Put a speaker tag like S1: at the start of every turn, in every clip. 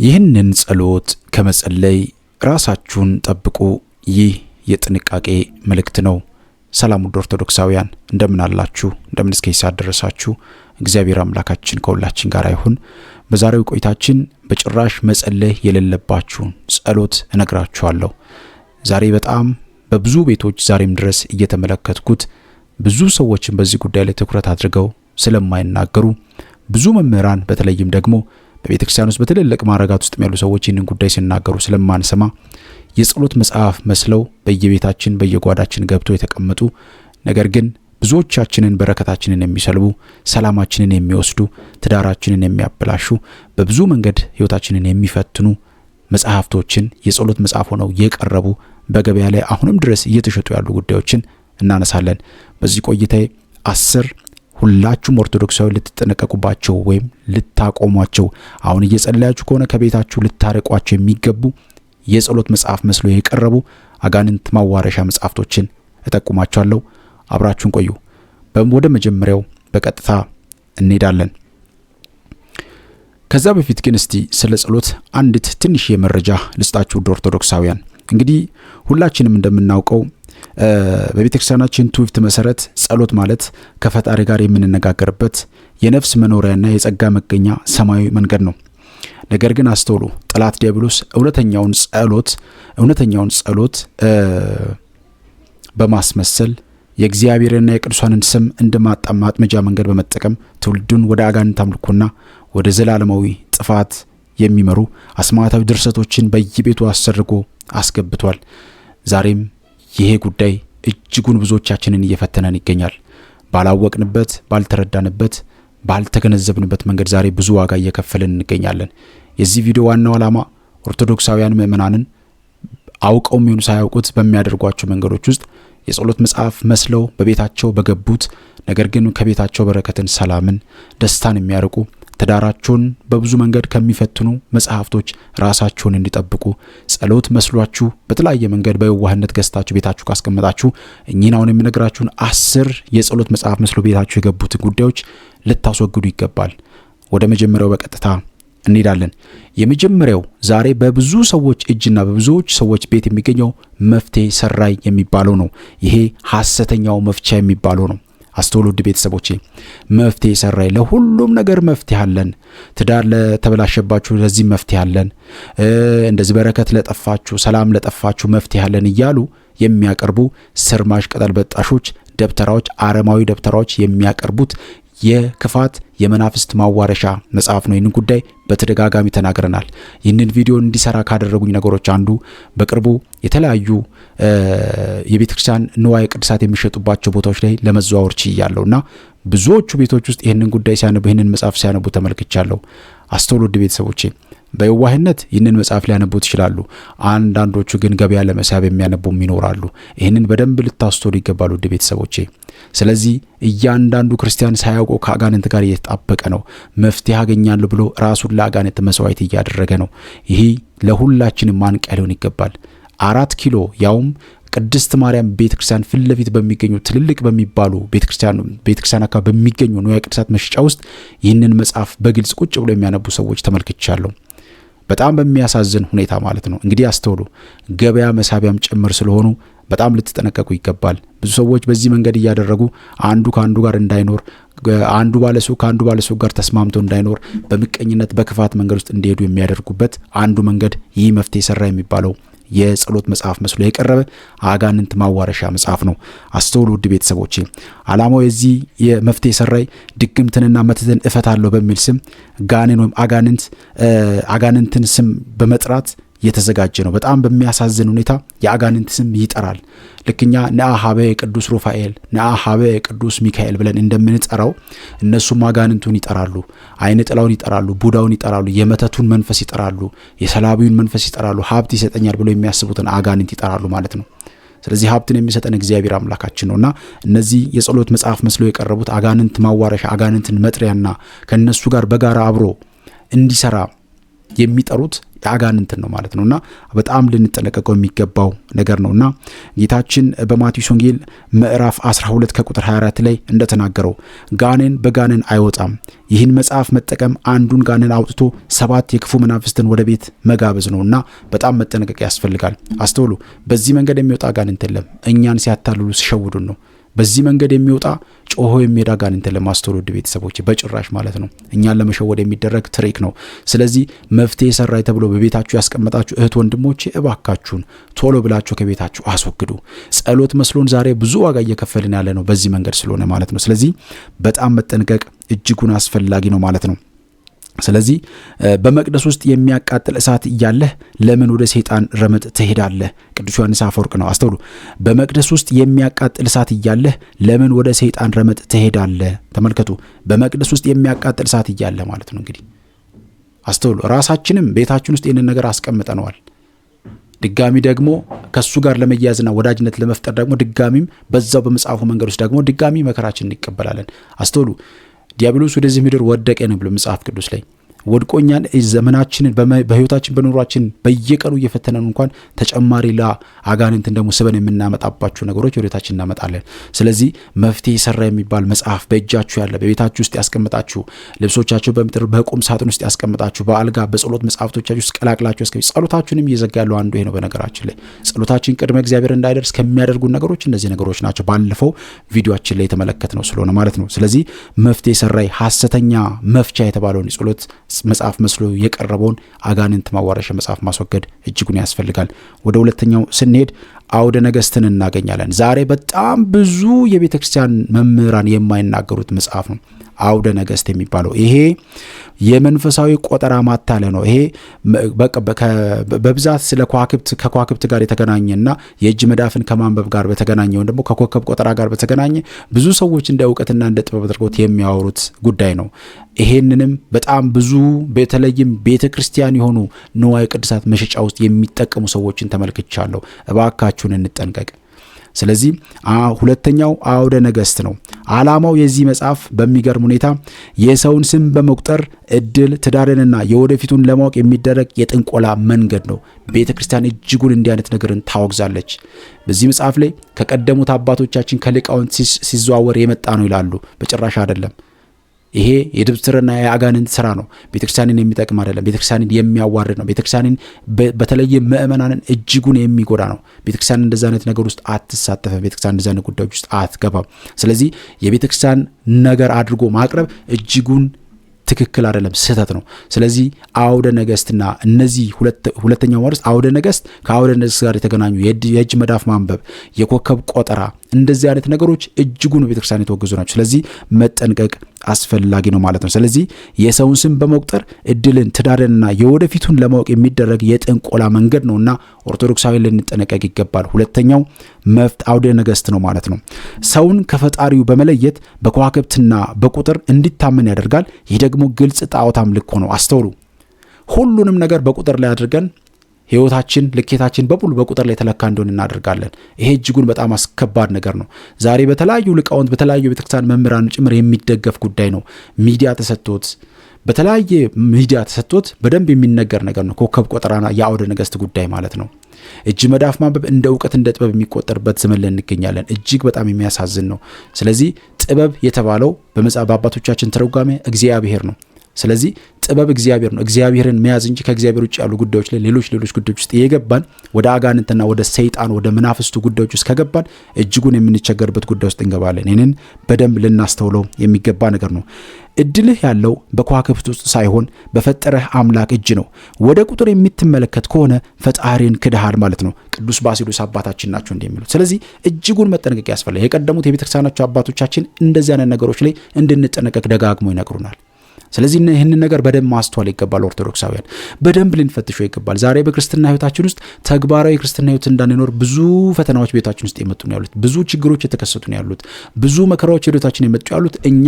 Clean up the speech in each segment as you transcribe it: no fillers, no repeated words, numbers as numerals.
S1: ይህንን ጸሎት ከመጸለይ ራሳችሁን ጠብቁ። ይህ የጥንቃቄ መልእክት ነው። ሰላም ውድ ኦርቶዶክሳውያን እንደምን አላችሁ? እንደምን እስከ ይሳት ደረሳችሁ? እግዚአብሔር አምላካችን ከሁላችን ጋር ይሁን። በዛሬው ቆይታችን በጭራሽ መጸለይ የሌለባችሁን ጸሎት እነግራችኋለሁ። ዛሬ በጣም በብዙ ቤቶች ዛሬም ድረስ እየተመለከትኩት ብዙ ሰዎችን በዚህ ጉዳይ ላይ ትኩረት አድርገው ስለማይናገሩ ብዙ መምህራን በተለይም ደግሞ በቤተክርስቲያን ውስጥ በትልልቅ ማዕረጋት ውስጥ ያሉ ሰዎች ይህንን ጉዳይ ሲናገሩ ስለማንሰማ የጸሎት መጽሐፍ መስለው በየቤታችን በየጓዳችን ገብተው የተቀመጡ ነገር ግን ብዙዎቻችንን በረከታችንን የሚሰልቡ ሰላማችንን የሚወስዱ ትዳራችንን የሚያበላሹ በብዙ መንገድ ህይወታችንን የሚፈትኑ መጽሐፍቶችን የጸሎት መጽሐፍ ሆነው የቀረቡ በገበያ ላይ አሁንም ድረስ እየተሸጡ ያሉ ጉዳዮችን እናነሳለን። በዚህ ቆይታዬ 10 ሁላችሁም ኦርቶዶክሳዊ ልትጠነቀቁባቸው ወይም ልታቆሟቸው አሁን እየጸለያችሁ ከሆነ ከቤታችሁ ልታርቋቸው የሚገቡ የጸሎት መጽሐፍ መስሎ የቀረቡ አጋንንት ማዋረሻ መጽሐፍቶችን እጠቁማችኋለሁ። አብራችሁን ቆዩ። ወደ መጀመሪያው በቀጥታ እንሄዳለን። ከዛ በፊት ግን እስቲ ስለ ጸሎት አንዲት ትንሽ የመረጃ ልስጣችሁ ኦርቶዶክሳውያን። እንግዲህ ሁላችንም እንደምናውቀው በቤተክርስቲያናችን ትውፊት መሰረት ጸሎት ማለት ከፈጣሪ ጋር የምንነጋገርበት የነፍስ መኖሪያና የጸጋ መገኛ ሰማያዊ መንገድ ነው። ነገር ግን አስተውሉ፣ ጠላት ዲያብሎስ እውነተኛውን ጸሎት በማስመሰል የእግዚአብሔርና የቅዱሳንን ስም እንደማጥመጃ መንገድ በመጠቀም ትውልዱን ወደ አጋንንት አምልኮና ወደ ዘላለማዊ ጥፋት የሚመሩ አስማታዊ ድርሰቶችን በየቤቱ አሰርጎ አስገብቷል። ዛሬም ይሄ ጉዳይ እጅጉን ብዙዎቻችንን እየፈተነን ይገኛል። ባላወቅንበት፣ ባልተረዳንበት፣ ባልተገነዘብንበት መንገድ ዛሬ ብዙ ዋጋ እየከፈልን እንገኛለን። የዚህ ቪዲዮ ዋናው ዓላማ ኦርቶዶክሳውያን ምእመናንን አውቀውም ይሁን ሳያውቁት በሚያደርጓቸው መንገዶች ውስጥ የጸሎት መጽሐፍ መስለው በቤታቸው በገቡት ነገር ግን ከቤታቸው በረከትን፣ ሰላምን፣ ደስታን የሚያርቁ ትዳራቸውን በብዙ መንገድ ከሚፈትኑ መጽሐፍቶች ራሳቸውን እንዲጠብቁ ጸሎት መስሏችሁ በተለያየ መንገድ በየዋህነት ገዝታችሁ ቤታችሁ ካስቀመጣችሁ እኚህን አሁን የምነግራችሁን 10 የጸሎት መጽሐፍ መስሎ ቤታችሁ የገቡትን ጉዳዮች ልታስወግዱ ይገባል። ወደ መጀመሪያው በቀጥታ እንሄዳለን። የመጀመሪያው ዛሬ በብዙ ሰዎች እጅና በብዙዎች ሰዎች ቤት የሚገኘው መፍትሄ ሰራይ የሚባለው ነው። ይሄ ሐሰተኛው መፍቻ የሚባለው ነው። አስተውሉ ውድ ቤተሰቦቼ፣ መፍትሄ ሰራይ፣ ለሁሉም ነገር መፍትሄ አለን። ትዳር ለተበላሸባችሁ ለዚህ መፍትሄ አለን፣ እንደዚህ በረከት ለጠፋችሁ፣ ሰላም ለጠፋችሁ መፍትሄ አለን እያሉ የሚያቀርቡ ስርማሽ ቅጠል በጣሾች ደብተራዎች፣ አረማዊ ደብተራዎች የሚያቀርቡት የክፋት የመናፍስት ማዋረሻ መጽሐፍ ነው። ይህንን ጉዳይ በተደጋጋሚ ተናግረናል። ይህንን ቪዲዮ እንዲሰራ ካደረጉኝ ነገሮች አንዱ በቅርቡ የተለያዩ የቤተክርስቲያን ንዋየ ቅድሳት የሚሸጡባቸው ቦታዎች ላይ ለመዘዋወር ችያለሁና ብዙዎቹ ቤቶች ውስጥ ይህንን ጉዳይ ሲያነቡ፣ ይህንን መጽሐፍ ሲያነቡ ተመልክቻለሁ። አስተውሉ ውድ ቤተሰቦቼ፣ በየዋህነት ይህንን መጽሐፍ ሊያነቡት ይችላሉ። አንዳንዶቹ ግን ገበያ ለመሳብ የሚያነቡም ይኖራሉ። ይህንን በደንብ ልታስተውሉ ይገባሉ ውድ ቤተሰቦቼ። ስለዚህ እያንዳንዱ ክርስቲያን ሳያውቀው ከአጋንንት ጋር እየተጣበቀ ነው። መፍትሄ አገኛለሁ ብሎ ራሱን ለአጋንንት መስዋዕት እያደረገ ነው። ይሄ ለሁላችንም ማንቂያ ሊሆን ይገባል። 4 ኪሎ ያውም ቅድስት ማርያም ቤተክርስቲያን ፊት ለፊት በሚገኙ ትልልቅ በሚባሉ ቤተክርስቲያን አካባቢ በሚገኙ ንዋየ ቅድሳት መሸጫ ውስጥ ይህንን መጽሐፍ በግልጽ ቁጭ ብሎ የሚያነቡ ሰዎች ተመልክቻለሁ። በጣም በሚያሳዝን ሁኔታ ማለት ነው። እንግዲህ አስተውሉ፣ ገበያ መሳቢያም ጭምር ስለሆኑ በጣም ልትጠነቀቁ ይገባል። ብዙ ሰዎች በዚህ መንገድ እያደረጉ አንዱ ከአንዱ ጋር እንዳይኖር፣ አንዱ ባለሱቅ ከአንዱ ባለሱቅ ጋር ተስማምቶ እንዳይኖር በምቀኝነት በክፋት መንገድ ውስጥ እንዲሄዱ የሚያደርጉበት አንዱ መንገድ ይህ መፍትሄ ሰራ የሚባለው የጸሎት መጽሐፍ መስሎ የቀረበ አጋንንት ማዋረሻ መጽሐፍ ነው። አስተውሉ ውድ ቤተሰቦቼ፣ ዓላማው የዚህ የመፍትሄ ሰራይ ድግምትንና መተትን እፈታለሁ በሚል ስም ጋኔን ወይም አጋንንትን ስም በመጥራት የተዘጋጀ ነው። በጣም በሚያሳዝን ሁኔታ የአጋንንት ስም ይጠራል። ልክኛ ነአሃበ ቅዱስ ሩፋኤል፣ ነአሃበ ቅዱስ ሚካኤል ብለን እንደምንጠራው እነሱም አጋንንቱን ይጠራሉ። አይነ ጥላውን ይጠራሉ፣ ቡዳውን ይጠራሉ፣ የመተቱን መንፈስ ይጠራሉ፣ የሰላቢውን መንፈስ ይጠራሉ፣ ሀብት ይሰጠኛል ብሎ የሚያስቡትን አጋንንት ይጠራሉ ማለት ነው። ስለዚህ ሀብትን የሚሰጠን እግዚአብሔር አምላካችን ነውና እነዚህ የጸሎት መጽሐፍ መስለው የቀረቡት አጋንንት ማዋረሻ፣ አጋንንትን መጥሪያና ከነሱ ጋር በጋራ አብሮ እንዲሰራ የሚጠሩት የአጋንንትን ነው ማለት ነውና በጣም ልንጠነቀቀው የሚገባው ነገር ነውና ጌታችን በማቴዎስ ወንጌል ምዕራፍ 12 ከቁጥር 24 ላይ እንደተናገረው ጋኔን በጋኔን አይወጣም፣ ይህን መጽሐፍ መጠቀም አንዱን ጋኔን አውጥቶ 7 የክፉ መናፍስትን ወደ ቤት መጋበዝ ነውና በጣም መጠንቀቅ ያስፈልጋል። አስተውሉ። በዚህ መንገድ የሚወጣ አጋንንት የለም። እኛን ሲያታልሉ ሲሸውዱን ነው። በዚህ መንገድ የሚወጣ ጮሆ የሚሄድ አጋንንት ለማስተዋል ውድ ቤተሰቦች በጭራሽ ማለት ነው። እኛን ለመሸወድ የሚደረግ ትሪክ ነው። ስለዚህ መፍትሄ ሰራይ ተብሎ በቤታችሁ ያስቀመጣችሁ እህት ወንድሞቼ እባካችሁን ቶሎ ብላችሁ ከቤታችሁ አስወግዱ። ጸሎት መስሎን ዛሬ ብዙ ዋጋ እየከፈልን ያለ ነው በዚህ መንገድ ስለሆነ ማለት ነው። ስለዚህ በጣም መጠንቀቅ እጅጉን አስፈላጊ ነው ማለት ነው። ስለዚህ በመቅደስ ውስጥ የሚያቃጥል እሳት እያለህ ለምን ወደ ሰይጣን ረመጥ ትሄዳለህ? ቅዱስ ዮሐንስ አፈወርቅ ነው። አስተውሉ። በመቅደስ ውስጥ የሚያቃጥል እሳት እያለህ ለምን ወደ ሰይጣን ረመጥ ትሄዳለህ? ተመልከቱ። በመቅደስ ውስጥ የሚያቃጥል እሳት እያለ ማለት ነው። እንግዲህ አስተውሉ። ራሳችንም ቤታችን ውስጥ ይህንን ነገር አስቀምጠነዋል። ድጋሚ ደግሞ ከሱ ጋር ለመያዝና ወዳጅነት ለመፍጠር ደግሞ ድጋሚም በዛው በመጽሐፉ መንገድ ውስጥ ደግሞ ድጋሚ መከራችንን እንቀበላለን። አስተውሉ። ዲያብሎስ ወደዚህ ምድር ወደቀ ነው ብሎ መጽሐፍ ቅዱስ ላይ ወድቆኛን ዘመናችንን በህይወታችን በኑሯችን በየቀኑ እየፈተነን እንኳን ተጨማሪ ለአጋንንትን ደግሞ ስበን የምናመጣባቸው ነገሮች ወደታችን እናመጣለን። ስለዚህ መፍትሄ ሰራ የሚባል መጽሐፍ በእጃችሁ ያለ በቤታችሁ ውስጥ ያስቀምጣችሁ፣ ልብሶቻችሁ በምጥር በቁም ሳጥን ውስጥ ያስቀምጣችሁ፣ በአልጋ በጸሎት መጽሐፍቶቻችሁ ውስጥ ቀላቅላችሁ እስከ ጸሎታችሁንም እየዘጋ ያለው አንዱ ይሄ ነው። በነገራችን ላይ ጸሎታችን ቅድመ እግዚአብሔር እንዳይደርስ ከሚያደርጉ ነገሮች እነዚህ ነገሮች ናቸው። ባለፈው ቪዲዮአችን ላይ የተመለከትነው ስለሆነ ማለት ነው። ስለዚህ መፍትሄ ሰራይ ሐሰተኛ መፍቻ የተባለውን ጸሎት መጽሐፍ መስሎ የቀረበውን አጋንንት ማዋረሻ መጽሐፍ ማስወገድ እጅጉን ያስፈልጋል። ወደ ሁለተኛው ስንሄድ አውደ ነገስትን እናገኛለን። ዛሬ በጣም ብዙ የቤተ ክርስቲያን መምህራን የማይናገሩት መጽሐፍ ነው አውደ ነገስት የሚባለው። ይሄ የመንፈሳዊ ቆጠራ ማታለ ነው። ይሄ በብዛት ስለ ከኳክብት ጋር የተገናኘና የእጅ መዳፍን ከማንበብ ጋር በተገናኘ ወይም ደግሞ ከኮከብ ቆጠራ ጋር በተገናኘ ብዙ ሰዎች እንደ እውቀትና እንደ ጥበብ አድርገውት የሚያወሩት ጉዳይ ነው። ይሄንንም በጣም ብዙ በተለይም ቤተ ክርስቲያን የሆኑ ንዋየ ቅድሳት መሸጫ ውስጥ የሚጠቀሙ ሰዎችን ተመልክቻለሁ። እባካችሁን እንጠንቀቅ። ስለዚህ ሁለተኛው አውደ ነገስት ነው። ዓላማው የዚህ መጽሐፍ በሚገርም ሁኔታ የሰውን ስም በመቁጠር እድል ትዳርንና የወደፊቱን ለማወቅ የሚደረግ የጥንቆላ መንገድ ነው። ቤተክርስቲያን እጅጉን እንዲህ አይነት ነገርን ታወግዛለች። በዚህ መጽሐፍ ላይ ከቀደሙት አባቶቻችን ከሊቃውንት ሲዘዋወር የመጣ ነው ይላሉ። በጭራሽ አይደለም። ይሄ የድብትርና የአጋንንት ስራ ነው። ቤተክርስቲያንን የሚጠቅም አይደለም። ቤተክርስቲያንን የሚያዋርድ ነው። ቤተክርስቲያንን በተለየ ምእመናንን እጅጉን የሚጎዳ ነው። ቤተክርስቲያን እንደዛ አይነት ነገር ውስጥ አትሳተፈም። ቤተክርስቲያን እንደዛ አይነት ጉዳዮች ውስጥ አትገባም። ስለዚህ የቤተክርስቲያን ነገር አድርጎ ማቅረብ እጅጉን ትክክል አይደለም፣ ስህተት ነው። ስለዚህ አውደ ነገስትና እነዚህ ሁለተኛው ማለት አውደ ነገስት ከአውደ ነገስት ጋር የተገናኙ የእጅ መዳፍ ማንበብ፣ የኮከብ ቆጠራ፣ እንደዚህ አይነት ነገሮች እጅጉን ቤተክርስቲያን የተወገዙ ናቸው። ስለዚህ መጠንቀቅ አስፈላጊ ነው ማለት ነው። ስለዚህ የሰውን ስም በመቁጠር እድልን ትዳርንና የወደፊቱን ለማወቅ የሚደረግ የጥንቆላ መንገድ ነውና ኦርቶዶክሳዊ ልንጠነቀቅ ይገባል። ሁለተኛው አውደ ነገስት ነው ማለት ነው። ሰውን ከፈጣሪው በመለየት በከዋክብትና በቁጥር እንዲታመን ያደርጋል። ይህ ደግሞ ግልጽ ጣዖት አምልኮ ነው። አስተውሉ። ሁሉንም ነገር በቁጥር ላይ አድርገን ህይወታችን ልኬታችን በሙሉ በቁጥር ላይ ተለካ እንደሆነ እናደርጋለን። ይሄ እጅጉን በጣም አስከባድ ነገር ነው። ዛሬ በተለያዩ ሊቃውንት በተለያዩ ቤተክርስቲያን መምህራን ጭምር የሚደገፍ ጉዳይ ነው። ሚዲያ ተሰጥቶት በተለያየ ሚዲያ ተሰጥቶት በደንብ የሚነገር ነገር ነው። ኮከብ ቆጠራና የአውደ ነገስት ጉዳይ ማለት ነው። እጅ መዳፍ ማንበብ እንደ እውቀት እንደ ጥበብ የሚቆጠርበት ዘመን ላይ እንገኛለን። እጅግ በጣም የሚያሳዝን ነው። ስለዚህ ጥበብ የተባለው በአባቶቻችን ትርጓሜ እግዚአብሔር ነው። ስለዚህ ጥበብ እግዚአብሔር ነው። እግዚአብሔርን መያዝ እንጂ ከእግዚአብሔር ውጭ ያሉ ጉዳዮች ላይ ሌሎች ጉዳዮች ውስጥ የገባን ወደ አጋንንትና ወደ ሰይጣን ወደ መናፍስቱ ጉዳዮች ውስጥ ከገባን እጅጉን የምንቸገርበት ጉዳይ ውስጥ እንገባለን። ይህንን በደንብ ልናስተውለው የሚገባ ነገር ነው። እድልህ ያለው በከዋክብት ውስጥ ሳይሆን በፈጠረህ አምላክ እጅ ነው። ወደ ቁጥር የምትመለከት ከሆነ ፈጣሪን ክደሃል ማለት ነው። ቅዱስ ባሲሎስ አባታችን ናቸው እንደሚሉት። ስለዚህ እጅጉን መጠንቀቅ ያስፈልጋል። የቀደሙት የቤተክርስቲያናቸው አባቶቻችን እንደዚህ አይነት ነገሮች ላይ እንድንጠነቀቅ ደጋግሞ ይነግሩናል። ስለዚህ ይህንን ነገር በደንብ ማስተዋል ይገባል። ኦርቶዶክሳውያን በደንብ ልንፈትሸው ይገባል። ዛሬ በክርስትና ህይወታችን ውስጥ ተግባራዊ ክርስትና ህይወት እንዳንኖር ብዙ ፈተናዎች ቤታችን ውስጥ የመጡ ነው ያሉት። ብዙ ችግሮች የተከሰቱ ነው ያሉት። ብዙ መከራዎች ቤታችን የመጡ ያሉት እኛ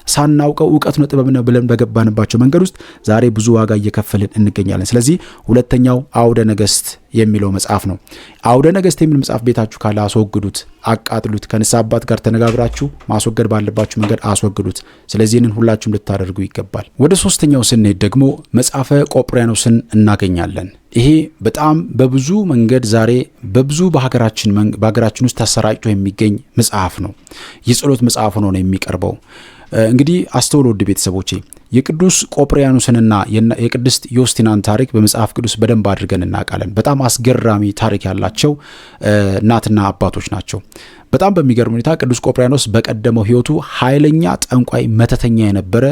S1: ሳናውቀው እውቀት ነው ጥበብ ነው ብለን በገባንባቸው መንገድ ውስጥ ዛሬ ብዙ ዋጋ እየከፈልን እንገኛለን። ስለዚህ ሁለተኛው አውደ ነገስት የሚለው መጽሐፍ ነው። አውደ ነገሥት የሚል መጽሐፍ ቤታችሁ ካለ አስወግዱት፣ አቃጥሉት። ከንስሐ አባት ጋር ተነጋግራችሁ ማስወገድ ባለባችሁ መንገድ አስወግዱት። ስለዚህ ይህንን ሁላችሁም ልታደርጉ ይገባል። ወደ ሶስተኛው ስንሄድ ደግሞ መጽሐፈ ቆጵርያኖስን እናገኛለን። ይሄ በጣም በብዙ መንገድ ዛሬ በብዙ በሀገራችን ውስጥ ተሰራጭቶ የሚገኝ መጽሐፍ ነው። የጸሎት መጽሐፍ ሆኖ ነው የሚቀርበው። እንግዲህ አስተውሉ ውድ ቤተሰቦቼ፣ የቅዱስ ቆጵርያኖስንና የቅድስት ዮስቲናን ታሪክ በመጽሐፍ ቅዱስ በደንብ አድርገን እናውቃለን። በጣም አስገራሚ ታሪክ ያላቸው እናትና አባቶች ናቸው። በጣም በሚገርም ሁኔታ ቅዱስ ቆጵርያኖስ በቀደመው ሕይወቱ ኃይለኛ ጠንቋይ፣ መተተኛ የነበረ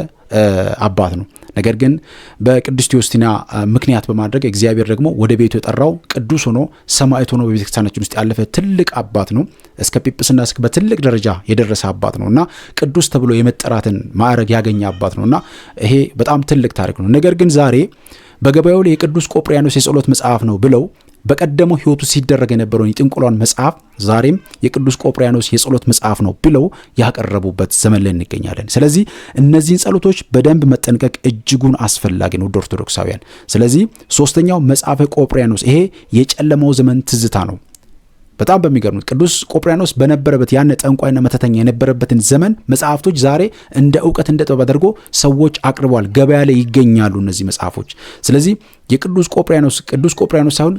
S1: አባት ነው። ነገር ግን በቅድስት ዮስቲና ምክንያት በማድረግ እግዚአብሔር ደግሞ ወደ ቤቱ የጠራው ቅዱስ ሆኖ ሰማዕት ሆኖ በቤተክርስቲያናችን ውስጥ ያለፈ ትልቅ አባት ነው። እስከ ጲጵስና በትልቅ ደረጃ የደረሰ አባት ነውና ቅዱስ ተብሎ የመጠራትን ማዕረግ ያገኘ አባት ነውና ይሄ በጣም ትልቅ ታሪክ ነው። ነገር ግን ዛሬ በገበያው ላይ የቅዱስ ቆጵርያኖስ የጸሎት መጽሐፍ ነው ብለው በቀደመው ሕይወቱ ሲደረግ የነበረውን የጥንቆላን መጽሐፍ ዛሬም የቅዱስ ቆጵርያኖስ የጸሎት መጽሐፍ ነው ብለው ያቀረቡበት ዘመን ላይ እንገኛለን። ስለዚህ እነዚህን ጸሎቶች በደንብ መጠንቀቅ እጅጉን አስፈላጊ ነው ኦርቶዶክሳውያን። ስለዚህ ሶስተኛው መጽሐፈ ቆጵርያኖስ ይሄ የጨለማው ዘመን ትዝታ ነው። በጣም በሚገርሙት ቅዱስ ቆጵርያኖስ በነበረበት ያን ጠንቋይና መተተኛ የነበረበትን ዘመን መጽሐፍቶች ዛሬ እንደ ዕውቀት እንደ ጥበብ አድርጎ ሰዎች አቅርበዋል። ገበያ ላይ ይገኛሉ እነዚህ መጽሐፎች። ስለዚህ የቅዱስ ቆጵርያኖስ ሳይሆን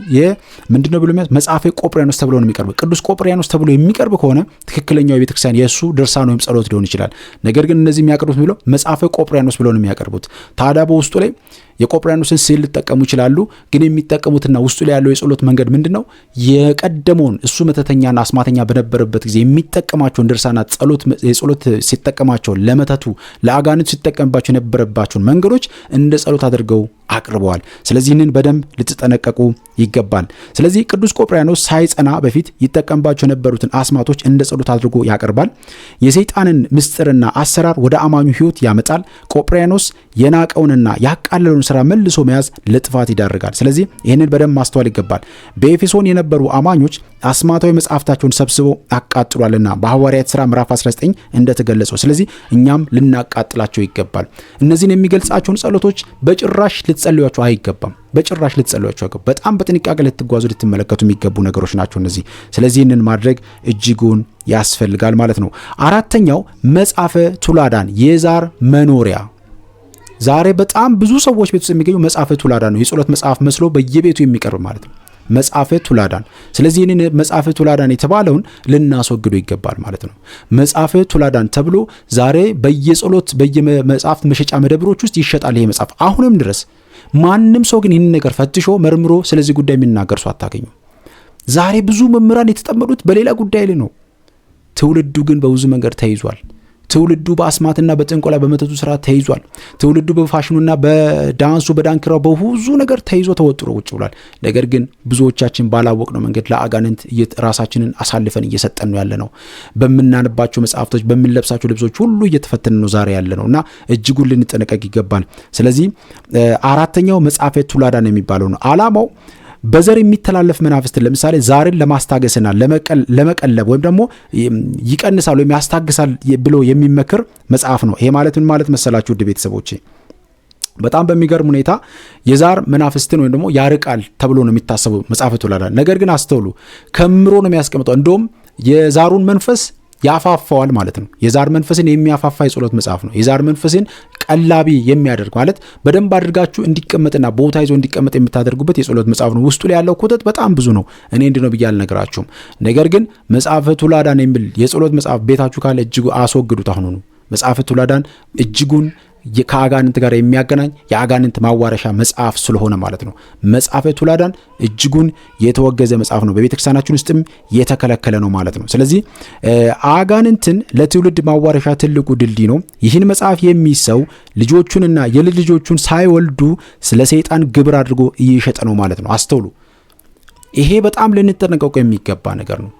S1: ምንድነው ብሎ መጽሐፈ ቆጵርያኖስ ተብሎ ነው የሚቀርበው። ቅዱስ ቆጵርያኖስ ተብሎ የሚቀርብ ከሆነ ትክክለኛው የቤተክርስቲያን የእሱ ድርሳን ወይም ጸሎት ሊሆን ይችላል። ነገር ግን እነዚህ የሚያቀርቡት ብሎ መጽሐፈ ቆጵርያኖስ ብሎ ነው የሚያቀርቡት። ታዲያ በውስጡ ላይ የቆጵርያኖስን ስዕል ሊጠቀሙ ይችላሉ። ግን የሚጠቀሙትና ውስጡ ላይ ያለው የጸሎት መንገድ ምንድነው? የቀደመውን እሱ መተተኛና አስማተኛ በነበረበት ጊዜ የሚጠቀማቸውን ድርሳናት የጸሎት ሲጠቀማቸው ለመተቱ ለአጋንንቱ ሲጠቀምባቸው የነበረባቸውን መንገዶች እንደ ጸሎት አድርገው አቅርበዋል። ስለዚህ ይህንን በደንብ ልትጠነቀቁ ይገባል። ስለዚህ ቅዱስ ቆጵርያኖስ ሳይጸና በፊት ይጠቀምባቸው የነበሩትን አስማቶች እንደ ጸሎት አድርጎ ያቀርባል። የሰይጣንን ምስጢርና አሰራር ወደ አማኙ ሕይወት ያመጣል። ቆጵርያኖስ የናቀውንና ያቃለለውን ስራ መልሶ መያዝ ለጥፋት ይዳርጋል። ስለዚህ ይህንን በደንብ ማስተዋል ይገባል። በኤፌሶን የነበሩ አማኞች አስማታዊ መጽሐፍታቸውን ሰብስበው አቃጥሏልና በሐዋርያት ሥራ ምዕራፍ 19 እንደተገለጸው። ስለዚህ እኛም ልናቃጥላቸው ይገባል። እነዚህን የሚገልጻቸውን ጸሎቶች በጭራሽ ልትጸልዩአቸው አይገባም። በጣም በጥንቃቄ ልትጓዙ ልትመለከቱ የሚገቡ ነገሮች ናቸው እነዚህ። ስለዚህ ይህንን ማድረግ እጅጉን ያስፈልጋል ማለት ነው። አራተኛው መጽሐፈ ቱላዳን የዛር መኖሪያ። ዛሬ በጣም ብዙ ሰዎች ቤት ውስጥ የሚገኙ መጽሐፈ ቱላዳን ነው። የጸሎት መጽሐፍ መስሎ በየቤቱ የሚቀርብ ማለት ነው መጽሐፈ ቱላዳን። ስለዚህ ይህንን መጽሐፈ ቱላዳን የተባለውን ልናስወግዶ ይገባል ማለት ነው። መጽሐፈ ቱላዳን ተብሎ ዛሬ በየመጽሐፍት መሸጫ መደብሮች ውስጥ ይሸጣል ይሄ መጽሐፍ አሁንም ድረስ። ማንም ሰው ግን ይህንን ነገር ፈትሾ መርምሮ ስለዚህ ጉዳይ የሚናገር ሰው አታገኙ። ዛሬ ብዙ መምህራን የተጠመዱት በሌላ ጉዳይ ላይ ነው። ትውልዱ ግን በብዙ መንገድ ተይዟል። ትውልዱ በአስማትና በጥንቆላ በመተቱ ስራ ተይዟል። ትውልዱ በፋሽኑና በዳንሱ በዳንኪራው በብዙ ነገር ተይዞ ተወጥሮ ቁጭ ብሏል። ነገር ግን ብዙዎቻችን ባላወቅነው መንገድ ለአጋንንት ራሳችንን አሳልፈን እየሰጠን ነው ያለነው። በምናነባቸው መጽሐፍቶች፣ በምንለብሳቸው ልብሶች ሁሉ እየተፈተንን ነው ዛሬ ያለነውና እጅጉን ልንጠነቀቅ ይገባል። ስለዚህ አራተኛው መጽሐፈ ቱላዳን የሚባለው ነው። ዓላማው በዘር የሚተላለፍ መናፍስትን ለምሳሌ ዛርን ለማስታገስና ለመቀለብ ወይም ደግሞ ይቀንሳል ወይም ያስታግሳል ብሎ የሚመክር መጽሐፍ ነው። ይሄ ማለት ምን ማለት መሰላችሁ ውድ ቤተሰቦቼ? በጣም በሚገርም ሁኔታ የዛር መናፍስትን ወይም ደግሞ ያርቃል ተብሎ ነው የሚታሰበው መጽሐፈ ቱላዳን። ነገር ግን አስተውሉ፣ ከምሮ ነው የሚያስቀምጠው። እንደውም የዛሩን መንፈስ ያፋፋዋል ማለት ነው። የዛር መንፈስን የሚያፋፋ የጸሎት መጽሐፍ ነው። የዛር መንፈስን ቀላቢ የሚያደርግ ማለት በደንብ አድርጋችሁ እንዲቀመጥና ቦታ ይዞ እንዲቀመጥ የምታደርጉበት የጸሎት መጽሐፍ ነው። ውስጡ ላይ ያለው ኮተት በጣም ብዙ ነው። እኔ እንዲህ ነው ብዬ አልነግራችሁም። ነገር ግን መጽሐፈ ቱላዳን የሚል የጸሎት መጽሐፍ ቤታችሁ ካለ እጅጉ አስወግዱት። አሁኑ ነው መጽሐፈ ቱላዳን እጅጉን ከአጋንንት ጋር የሚያገናኝ የአጋንንት ማዋረሻ መጽሐፍ ስለሆነ ማለት ነው። መጽሐፈ ቱላዳን እጅጉን የተወገዘ መጽሐፍ ነው። በቤተክርስቲያናችን ውስጥም የተከለከለ ነው ማለት ነው። ስለዚህ አጋንንትን ለትውልድ ማዋረሻ ትልቁ ድልድይ ነው። ይህን መጽሐፍ የሚሰው ልጆቹንና የልጅ ልጆቹን ሳይወልዱ ስለ ሰይጣን ግብር አድርጎ እየሸጠ ነው ማለት ነው። አስተውሉ። ይሄ በጣም ልንጠነቀቁ የሚገባ ነገር ነው።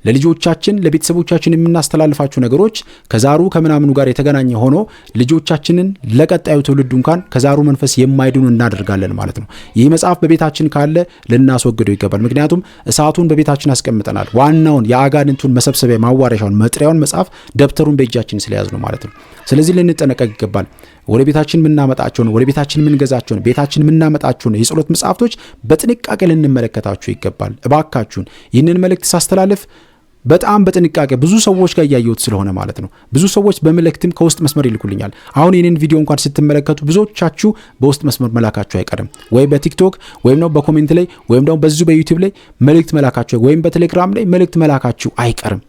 S1: ለልጆቻችን ለቤተሰቦቻችን የምናስተላልፋቸው ነገሮች ከዛሩ ከምናምኑ ጋር የተገናኘ ሆኖ ልጆቻችንን ለቀጣዩ ትውልድ እንኳን ከዛሩ መንፈስ የማይድኑ እናደርጋለን ማለት ነው። ይህ መጽሐፍ በቤታችን ካለ ልናስወግደው ይገባል። ምክንያቱም እሳቱን በቤታችን አስቀምጠናል። ዋናውን የአጋንንቱን መሰብሰቢያ ማዋረሻውን መጥሪያውን መጽሐፍ ደብተሩን በእጃችን ስለያዝ ነው ማለት ነው። ስለዚህ ልንጠነቀቅ ይገባል። ወደ ቤታችን የምናመጣቸው ነው፣ ወደ ቤታችን የምንገዛቸው ነው፣ ቤታችን የምናመጣቸው ነው የጸሎት መጽሐፍቶች በጥንቃቄ ልንመለከታቸው ይገባል። እባካችሁን ይህንን መልእክት ሳስተላልፍ በጣም በጥንቃቄ ብዙ ሰዎች ጋር ያያዩት ስለሆነ ማለት ነው። ብዙ ሰዎች በመልእክትም ከውስጥ መስመር ይልኩልኛል። አሁን ይህንን ቪዲዮ እንኳን ስትመለከቱ ብዙዎቻችሁ በውስጥ መስመር መላካችሁ አይቀርም። ወይ በቲክቶክ ወይም ደግሞ በኮሜንት ላይ ወይም ደግሞ በዚሁ በዩቲዩብ ላይ መልእክት መላካችሁ ወይም በቴሌግራም ላይ መልእክት መላካችሁ አይቀርም።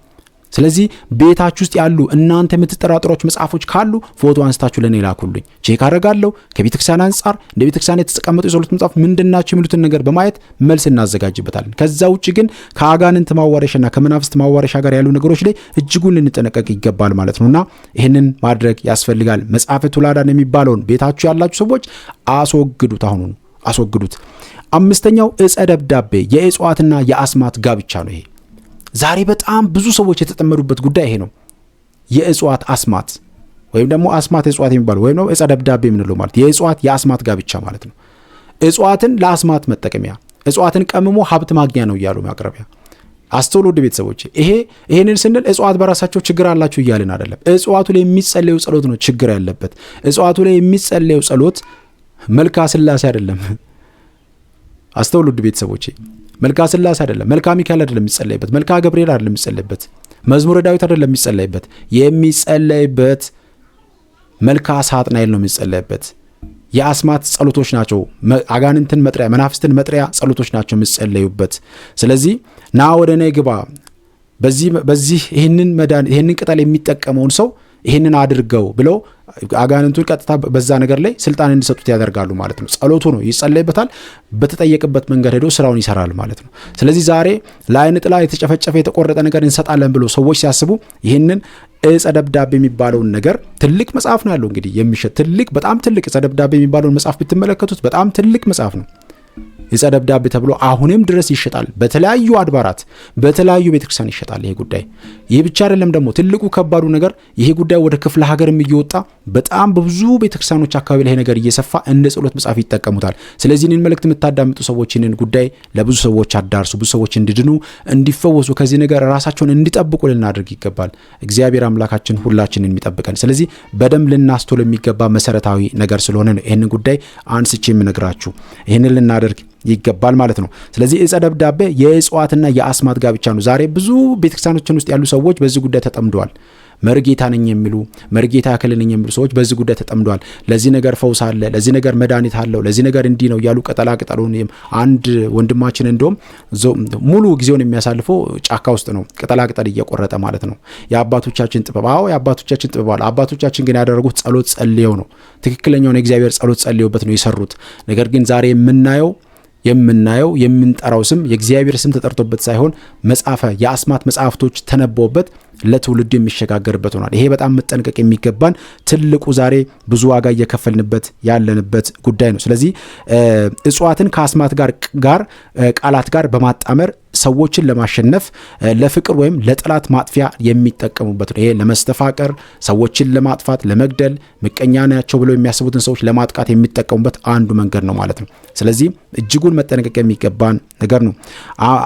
S1: ስለዚህ ቤታችሁ ውስጥ ያሉ እናንተ የምትጠራጥሯቸው መጽሐፎች ካሉ ፎቶ አንስታችሁ ለኔ ላኩልኝ፣ ቼክ አደርጋለሁ። ከቤተክርስቲያን አንጻር እንደ ቤተክርስቲያን የተቀመጡ የጸሎት መጽሐፍ ምንድናቸው የሚሉትን ነገር በማየት መልስ እናዘጋጅበታለን። ከዛ ውጭ ግን ከአጋንንት ማዋረሻና ከመናፍስት ማዋረሻ ጋር ያሉ ነገሮች ላይ እጅጉን ልንጠነቀቅ ይገባል ማለት ነውና ይህንን ማድረግ ያስፈልጋል። መጽሐፈ ቱላዳን የሚባለውን ቤታችሁ ያላችሁ ሰዎች አስወግዱት፣ አሁኑኑ አስወግዱት። አምስተኛው ዕፀ ደብዳቤ የእጽዋትና የአስማት ጋብቻ ነው። ይሄ ዛሬ በጣም ብዙ ሰዎች የተጠመዱበት ጉዳይ ይሄ ነው። የእጽዋት አስማት ወይም ደግሞ አስማት እጽዋት የሚባለው ወይም ደግሞ ዕፀ ደብዳቤ የምንለው ማለት የእጽዋት የአስማት ጋብቻ ማለት ነው። እጽዋትን ለአስማት መጠቀሚያ፣ እጽዋትን ቀምሞ ሀብት ማግኛ ነው እያሉ ማቅረቢያ። አስተውሉ ውድ ቤተሰቦች፣ ይሄንን ስንል እጽዋት በራሳቸው ችግር አላቸው እያልን አይደለም። እጽዋቱ ላይ የሚጸለየው ጸሎት ነው ችግር ያለበት። እጽዋቱ ላይ የሚጸለየው ጸሎት መልካ ስላሴ አይደለም። አስተውሉ ውድ ቤተሰቦች፣ መልካ ስላሴ አይደለም፣ መልካ ሚካኤል አይደለም የሚጸለይበት፣ መልካ ገብርኤል አይደለም የሚጸለይበት፣ መዝሙረ ዳዊት አይደለም የሚጸለይበት መልካ ሳጥናኤል ነው የሚጸለይበት። የአስማት ጸሎቶች ናቸው፣ አጋንንትን መጥሪያ መናፍስትን መጥሪያ ጸሎቶች ናቸው የሚጸለዩበት። ስለዚህ ና ወደ እኔ ግባ፣ በዚህ ይህንን ቅጠል የሚጠቀመውን ሰው ይህንን አድርገው ብለው አጋንንቱን ቀጥታ በዛ ነገር ላይ ስልጣን እንዲሰጡት ያደርጋሉ ማለት ነው። ጸሎቱ ነው ይጸለይበታል፣ በተጠየቀበት መንገድ ሄዶ ስራውን ይሰራል ማለት ነው። ስለዚህ ዛሬ ለዓይን ጥላ የተጨፈጨፈ የተቆረጠ ነገር እንሰጣለን ብሎ ሰዎች ሲያስቡ ይህንን ዕፀ ደብዳቤ የሚባለውን ነገር ትልቅ መጽሐፍ ነው ያለው እንግዲህ የሚሸጥ በጣም ትልቅ ዕፀ ደብዳቤ የሚባለውን መጽሐፍ ብትመለከቱት በጣም ትልቅ መጽሐፍ ነው። ዕፀ ደብዳቤ ተብሎ አሁንም ድረስ ይሸጣል። በተለያዩ አድባራት በተለያዩ ቤተክርስቲያን ይሸጣል ይሄ ጉዳይ። ይህ ብቻ አይደለም ደግሞ ትልቁ ከባዱ ነገር ይሄ ጉዳይ ወደ ክፍለ ሀገርም እየወጣ በጣም በብዙ ቤተክርስቲያኖች አካባቢ ላይ ነገር እየሰፋ እንደ ጸሎት መጽሐፍ ይጠቀሙታል። ስለዚህ እኔን መልእክት የምታዳምጡ ሰዎች ይህንን ጉዳይ ለብዙ ሰዎች አዳርሱ። ብዙ ሰዎች እንዲድኑ እንዲፈወሱ ከዚህ ነገር ራሳቸውን እንዲጠብቁ ልናደርግ ይገባል። እግዚአብሔር አምላካችን ሁላችንን የሚጠብቀን። ስለዚህ በደንብ ልናስተውል የሚገባ መሰረታዊ ነገር ስለሆነ ነው ይህንን ጉዳይ አንስቼ የምነግራችሁ። ይህንን ልናደርግ ይገባል ማለት ነው። ስለዚህ ዕፀ ደብዳቤ የእጽዋትና የአስማት ጋብቻ ነው። ዛሬ ብዙ ቤተክርስቲያኖችን ውስጥ ያሉ ሰዎች በዚህ ጉዳይ ተጠምደዋል። መርጌታ ነኝ የሚሉ መርጌታ ያክል ነኝ የሚሉ ሰዎች በዚህ ጉዳይ ተጠምደዋል። ለዚህ ነገር ፈውስ አለ፣ ለዚህ ነገር መድኃኒት አለው፣ ለዚህ ነገር እንዲህ ነው እያሉ ቅጠላ ቅጠሉን አንድ ወንድማችን እንደውም ሙሉ ጊዜውን የሚያሳልፈው ጫካ ውስጥ ነው፣ ቅጠላ ቅጠል እየቆረጠ ማለት ነው። የአባቶቻችን ጥበብ፣ የአባቶቻችን ጥበብ አለ። አባቶቻችን ግን ያደረጉት ጸሎት ጸልየው ነው። ትክክለኛውን የእግዚአብሔር ጸሎት ጸልየውበት ነው የሰሩት። ነገር ግን ዛሬ የምንጠራው ስም የእግዚአብሔር ስም ተጠርቶበት ሳይሆን መጽሐፈ የአስማት መጽሐፍቶች ተነበውበት ለትውልዱ የሚሸጋገርበት ሆኗል። ይሄ በጣም መጠንቀቅ የሚገባን ትልቁ ዛሬ ብዙ ዋጋ እየከፈልንበት ያለንበት ጉዳይ ነው። ስለዚህ እጽዋትን ከአስማት ጋር ቃላት ጋር በማጣመር ሰዎችን ለማሸነፍ ለፍቅር ወይም ለጠላት ማጥፊያ የሚጠቀሙበት ነው። ይሄ ለመስተፋቀር፣ ሰዎችን ለማጥፋት፣ ለመግደል፣ ምቀኛ ናቸው ብለው የሚያስቡትን ሰዎች ለማጥቃት የሚጠቀሙበት አንዱ መንገድ ነው ማለት ነው። ስለዚህ እጅጉን መጠንቀቅ የሚገባን ነገር ነው።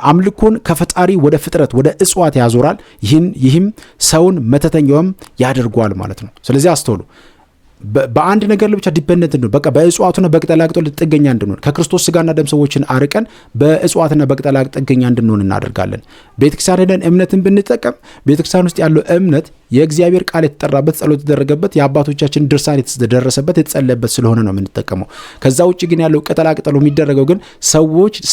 S1: አምልኮን ከፈጣሪ ወደ ፍጥረት ወደ እጽዋት ያዞራል። ይህም ሰውን መተተኛውም ያደርገዋል ማለት ነው። ስለዚህ አስተውሉ። በአንድ ነገር ላይ ብቻ ዲፔንደንት እንደሆነ በቃ በእጽዋቱና በቅጠላቅጠሉ ጥገኛ እንድንሆን ከክርስቶስ ስጋና ደም ሰዎችን አርቀን በእጽዋትና በቅጠላቅጠል ጥገኛ እንድንሆን እናደርጋለን። ቤተክርስቲያን ሄደን እምነትን ብንጠቀም ቤተክርስቲያን ውስጥ ያለው እምነት የእግዚአብሔር ቃል የተጠራበት ጸሎት የተደረገበት የአባቶቻችን ድርሳን የተደረሰበት የተጸለየበት ስለሆነ ነው የምንጠቀመው። ከዛ ውጭ ግን ያለው ቅጠላቅጠሉ የሚደረገው ግን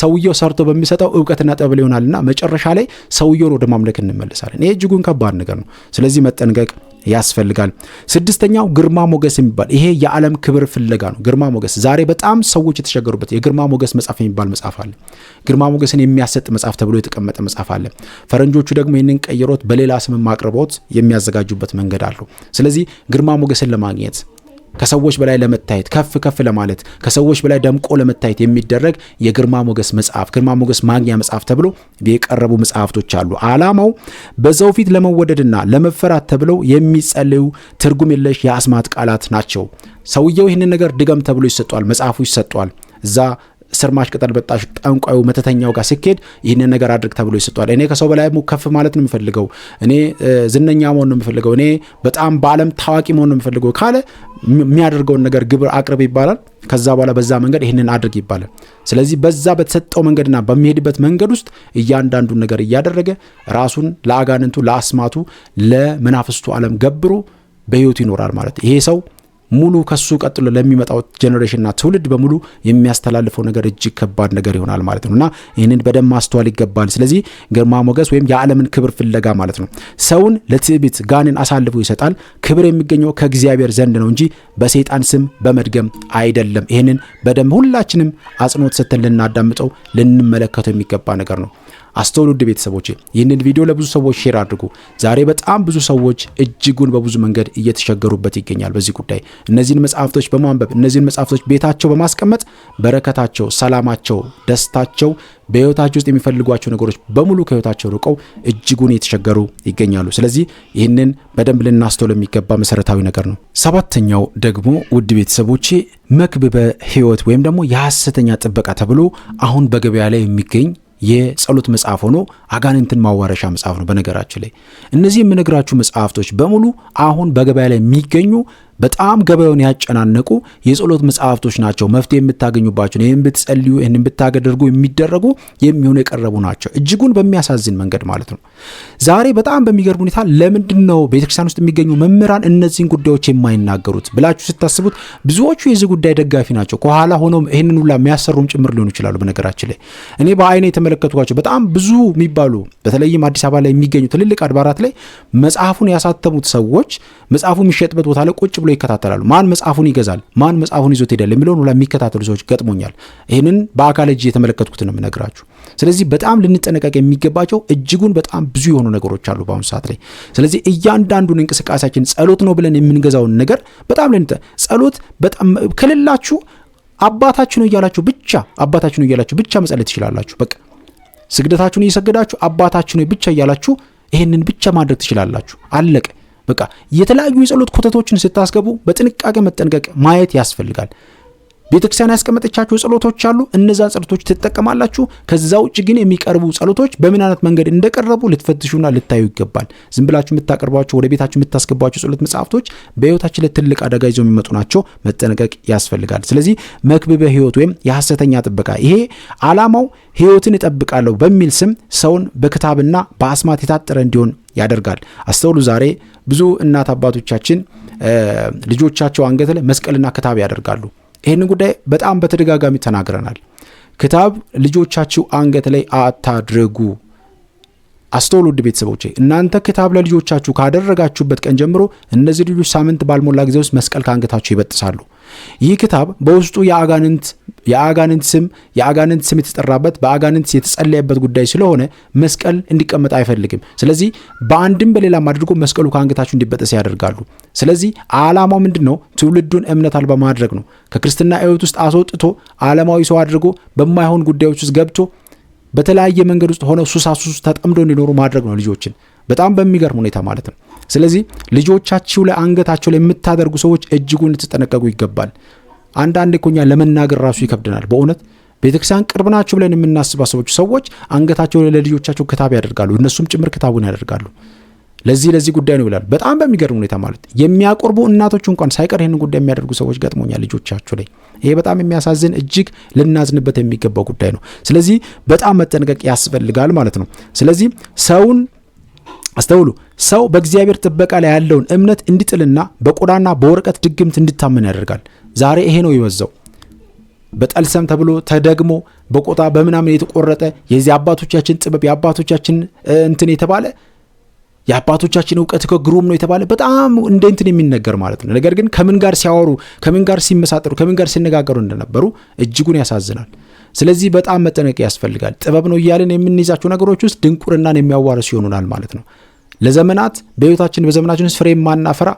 S1: ሰውየው ሰርቶ በሚሰጠው እውቀትና ጥበብ ይሆናልና መጨረሻ ላይ ሰውየውን ወደ ማምለክ እንመለሳለን። ይሄ እጅጉን ከባድ ነገር ነው። ስለዚህ መጠንቀቅ ያስፈልጋል። ስድስተኛው ግርማ ሞገስ የሚባል ይሄ የዓለም ክብር ፍለጋ ነው። ግርማ ሞገስ ዛሬ በጣም ሰዎች የተቸገሩበት የግርማ ሞገስ መጽሐፍ የሚባል መጽሐፍ አለ። ግርማ ሞገስን የሚያሰጥ መጽሐፍ ተብሎ የተቀመጠ መጽሐፍ አለ። ፈረንጆቹ ደግሞ ይህንን ቀይሮት በሌላ ስም ማቅረቦት የሚያዘጋጁበት መንገድ አለው። ስለዚህ ግርማ ሞገስን ለማግኘት ከሰዎች በላይ ለመታየት ከፍ ለማለት ከሰዎች በላይ ደምቆ ለመታየት የሚደረግ የግርማ ሞገስ መጽሐፍ ግርማ ሞገስ ማግኛ መጽሐፍ ተብሎ የቀረቡ መጽሐፍቶች አሉ። ዓላማው በሰው ፊት ለመወደድና ለመፈራት ተብለው የሚጸልዩ ትርጉም የለሽ የአስማት ቃላት ናቸው። ሰውየው ይህንን ነገር ድገም ተብሎ ይሰጧል፣ መጽሐፉ ይሰጧል። እዛ ስርማሽ ቅጠል በጣሽ ጠንቋዩ መተተኛው ጋር ሲኬድ ይህንን ነገር አድርግ ተብሎ ይሰጣል። እኔ ከሰው በላይ ከፍ ማለት ነው የምፈልገው፣ እኔ ዝነኛ መሆን ነው የምፈልገው፣ እኔ በጣም በዓለም ታዋቂ መሆን ነው የምፈልገው ካለ የሚያደርገውን ነገር ግብር አቅርብ ይባላል። ከዛ በኋላ በዛ መንገድ ይህንን አድርግ ይባላል። ስለዚህ በዛ በተሰጠው መንገድና በሚሄድበት መንገድ ውስጥ እያንዳንዱን ነገር እያደረገ ራሱን ለአጋንንቱ፣ ለአስማቱ፣ ለመናፍስቱ ዓለም ገብሮ በህይወቱ ይኖራል ማለት ይሄ ሰው ሙሉ ከሱ ቀጥሎ ለሚመጣው ጄኔሬሽንና ትውልድ በሙሉ የሚያስተላልፈው ነገር እጅግ ከባድ ነገር ይሆናል ማለት ነውና ይህንን በደንብ ማስተዋል ይገባል። ስለዚህ ግርማ ሞገስ ወይም የዓለምን ክብር ፍለጋ ማለት ነው ሰውን ለትዕቢት ጋኔን አሳልፎ ይሰጣል። ክብር የሚገኘው ከእግዚአብሔር ዘንድ ነው እንጂ በሰይጣን ስም በመድገም አይደለም። ይህንን በደንብ ሁላችንም አጽንኦት ሰጥተን ልናዳምጠው ልንመለከተው የሚገባ ነገር ነው። አስተውሉ ውድ ቤተሰቦቼ፣ ይህንን ቪዲዮ ለብዙ ሰዎች ሼር አድርጉ። ዛሬ በጣም ብዙ ሰዎች እጅጉን በብዙ መንገድ እየተቸገሩበት ይገኛል በዚህ ጉዳይ። እነዚህን መጽሐፍቶች በማንበብ እነዚህን መጽሐፍቶች ቤታቸው በማስቀመጥ በረከታቸው፣ ሰላማቸው፣ ደስታቸው በህይወታቸው ውስጥ የሚፈልጓቸው ነገሮች በሙሉ ከህይወታቸው ርቀው እጅጉን እየተቸገሩ ይገኛሉ። ስለዚህ ይህንን በደንብ ልናስተውል የሚገባ መሰረታዊ ነገር ነው። ሰባተኛው ደግሞ ውድ ቤተሰቦቼ መክብበ ሕይወት ወይም ደግሞ የሐሰተኛ ጥበቃ ተብሎ አሁን በገበያ ላይ የሚገኝ የጸሎት መጽሐፍ ሆኖ አጋንንትን ማዋረሻ መጽሐፍ ነው። በነገራችን ላይ እነዚህ የምነግራችሁ መጽሐፍቶች በሙሉ አሁን በገበያ ላይ የሚገኙ በጣም ገበያውን ያጨናነቁ የጸሎት መጽሐፍቶች ናቸው። መፍትሄ የምታገኙባቸው ይህን ብትጸልዩ ይህን ብታደርጉ የሚደረጉ የሚሆኑ የቀረቡ ናቸው። እጅጉን በሚያሳዝን መንገድ ማለት ነው። ዛሬ በጣም በሚገርም ሁኔታ ለምንድን ነው ቤተክርስቲያን ውስጥ የሚገኙ መምህራን እነዚህን ጉዳዮች የማይናገሩት ብላችሁ ስታስቡት ብዙዎቹ የዚህ ጉዳይ ደጋፊ ናቸው። ከኋላ ሆነው ይህንን ሁላ የሚያሰሩም ጭምር ሊሆኑ ይችላሉ። በነገራችን ላይ እኔ በአይኔ የተመለከትኳቸው በጣም ብዙ የሚባሉ በተለይም አዲስ አበባ ላይ የሚገኙ ትልልቅ አድባራት ላይ መጽሐፉን ያሳተሙት ሰዎች መጽሐፉ የሚሸጥበት ቦታ ላይ ቁጭ ብሎ ይከታተላሉ። ማን መጽሐፉን ይገዛል፣ ማን መጽሐፉን ይዞት ሄዳል የሚለውን ሁላ የሚከታተሉ ሰዎች ገጥሞኛል። ይህንን በአካል እጅ የተመለከትኩት ነው የምነግራችሁ። ስለዚህ በጣም ልንጠነቀቅ የሚገባቸው እጅጉን በጣም ብዙ የሆኑ ነገሮች አሉ በአሁኑ ሰዓት ላይ። ስለዚህ እያንዳንዱን እንቅስቃሴያችን ጸሎት ነው ብለን የምንገዛውን ነገር በጣም ጸሎት በጣም ከሌላችሁ አባታችሁ ነው እያላችሁ ብቻ መጸለይ ትችላላችሁ። በቃ ስግደታችሁን እየሰገዳችሁ አባታችሁ ነው ብቻ እያላችሁ ይሄንን ብቻ ማድረግ ትችላላችሁ። አለቀ በቃ። የተለያዩ የጸሎት ኮተቶችን ስታስገቡ በጥንቃቄ መጠንቀቅ ማየት ያስፈልጋል። ቤተክርስቲያን ያስቀመጠቻችሁ ጸሎቶች አሉ፣ እነዛን ጸሎቶች ትጠቀማላችሁ። ከዛ ውጭ ግን የሚቀርቡ ጸሎቶች በምን አይነት መንገድ እንደቀረቡ ልትፈትሹና ልታዩ ይገባል። ዝም ብላችሁ የምታቀርቧቸው ወደ ቤታችሁ የምታስገቧቸው ጸሎት መጽሐፍቶች በህይወታችን ላይ ትልቅ አደጋ ይዘው የሚመጡ ናቸው። መጠንቀቅ ያስፈልጋል። ስለዚህ መክብበ ሕይወት ወይም የሐሰተኛ ጥበቃ ይሄ ዓላማው ሕይወትን እጠብቃለሁ በሚል ስም ሰውን በክታብና በአስማት የታጠረ እንዲሆን ያደርጋል። አስተውሉ። ዛሬ ብዙ እናት አባቶቻችን ልጆቻቸው አንገት ላይ መስቀልና ክታብ ያደርጋሉ። ይህንን ጉዳይ በጣም በተደጋጋሚ ተናግረናል። ክታብ ልጆቻችሁ አንገት ላይ አታድርጉ። አስተውሉ ውድ ቤተሰቦቼ፣ እናንተ ክታብ ለልጆቻችሁ ካደረጋችሁበት ቀን ጀምሮ እነዚህ ልጆች ሳምንት ባልሞላ ጊዜ ውስጥ መስቀል ከአንገታቸው ይበጥሳሉ። ይህ ክታብ በውስጡ የአጋንንት ስም የተጠራበት በአጋንንት የተጸለየበት ጉዳይ ስለሆነ መስቀል እንዲቀመጥ አይፈልግም። ስለዚህ በአንድም በሌላም አድርጎ መስቀሉ ከአንገታችሁ እንዲበጠስ ያደርጋሉ። ስለዚህ ዓላማው ምንድነው? ትውልዱን እምነት አልባ ማድረግ ነው። ከክርስትና ሕይወት ውስጥ አስወጥቶ ዓለማዊ ሰው አድርጎ በማይሆን ጉዳዮች ውስጥ ገብቶ በተለያየ መንገድ ውስጥ ሆነው ሱሳሱስ ተጠምዶ እንዲኖሩ ማድረግ ነው ልጆችን፣ በጣም በሚገርም ሁኔታ ማለት ነው። ስለዚህ ልጆቻችሁ ላይ አንገታቸው ላይ የምታደርጉ ሰዎች እጅጉን ልትጠነቀቁ ይገባል። አንዳንድ እኮ እኛ ለመናገር ራሱ ይከብደናል። በእውነት ቤተክርስቲያን ቅርብ ናቸው ብለን የምናስባቸው ሰዎች አንገታቸው ላይ ለልጆቻቸው ክታብ ያደርጋሉ፣ እነሱም ጭምር ክታቡን ያደርጋሉ። ለዚህ ጉዳይ ነው ይላል። በጣም በሚገርም ሁኔታ ማለት የሚያቆርቡ እናቶች እንኳን ሳይቀር ይህንን ጉዳይ የሚያደርጉ ሰዎች ገጥሞኛል ልጆቻቸው ላይ። ይሄ በጣም የሚያሳዝን እጅግ ልናዝንበት የሚገባው ጉዳይ ነው። ስለዚህ በጣም መጠንቀቅ ያስፈልጋል ማለት ነው። ስለዚህ ሰውን አስተውሉ። ሰው በእግዚአብሔር ጥበቃ ላይ ያለውን እምነት እንዲጥልና በቆዳና በወረቀት ድግምት እንዲታመን ያደርጋል። ዛሬ ይሄ ነው ይወዘው። በጠልሰም ተብሎ ተደግሞ በቆጣ በምናምን የተቆረጠ የዚህ አባቶቻችን ጥበብ የአባቶቻችን እንትን የተባለ የአባቶቻችን ዕውቀት ግሩም ነው የተባለ በጣም እንደ እንትን የሚነገር ማለት ነው። ነገር ግን ከምን ጋር ሲያወሩ፣ ከምን ጋር ሲመሳጠሩ፣ ከምን ጋር ሲነጋገሩ እንደነበሩ እጅጉን ያሳዝናል። ስለዚህ በጣም መጠንቀቅ ያስፈልጋል። ጥበብ ነው እያልን የምንይዛቸው ነገሮች ውስጥ ድንቁርናን የሚያዋርሱ ይሆኑናል ማለት ነው። ለዘመናት በሕይወታችን በዘመናችን ውስጥ ፍሬ ማናፈራ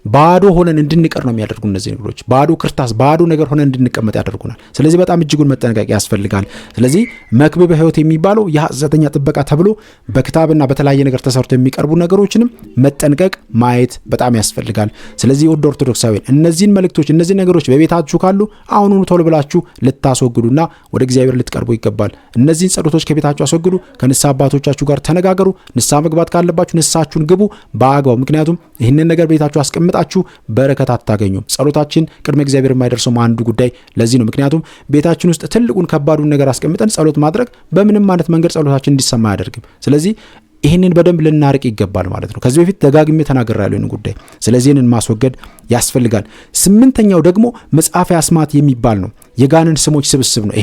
S1: ባዶ ሆነን እንድንቀር ነው የሚያደርጉ እነዚህ ነገሮች። ባዶ ክርታስ፣ ባዶ ነገር ሆነን እንድንቀመጥ ያደርጉናል። ስለዚህ በጣም እጅጉን መጠንቀቅ ያስፈልጋል። ስለዚህ መክብበ ሕይወት የሚባለው የሐሰተኛ ጥበቃ ተብሎ በክታብና በተለያየ ነገር ተሰርቶ የሚቀርቡ ነገሮችንም መጠንቀቅ ማየት በጣም ያስፈልጋል። ስለዚህ ወደ ኦርቶዶክሳውያን እነዚህን መልእክቶች እነዚህ ነገሮች በቤታችሁ ካሉ አሁኑኑ ቶሎ ብላችሁ ልታስወግዱና ወደ እግዚአብሔር ልትቀርቡ ይገባል። እነዚህን ጸሎቶች ከቤታችሁ አስወግዱ። ከንስሐ አባቶቻችሁ ጋር ተነጋገሩ። ንስሐ መግባት ካለባችሁ ንስሐችሁን ግቡ በአግባቡ። ምክንያቱም ይህንን ነገር ቤታችሁ አስቀምጣችሁ በረከት አታገኙም። ጸሎታችን ቅድመ እግዚአብሔር የማይደርሰው አንዱ ጉዳይ ለዚህ ነው። ምክንያቱም ቤታችን ውስጥ ትልቁን ከባዱን ነገር አስቀምጠን ጸሎት ማድረግ በምንም አይነት መንገድ ጸሎታችን እንዲሰማ አያደርግም። ስለዚህ ይህንን በደንብ ልናርቅ ይገባል ማለት ነው። ከዚህ በፊት ደጋግሜ ተናግሬያለሁ ይህን ጉዳይ። ስለዚህ ይህንን ማስወገድ ያስፈልጋል። 8ኛው ደግሞ መጽሐፈ አስማት የሚባል ነው። የጋንን ስሞች ስብስብ ነው።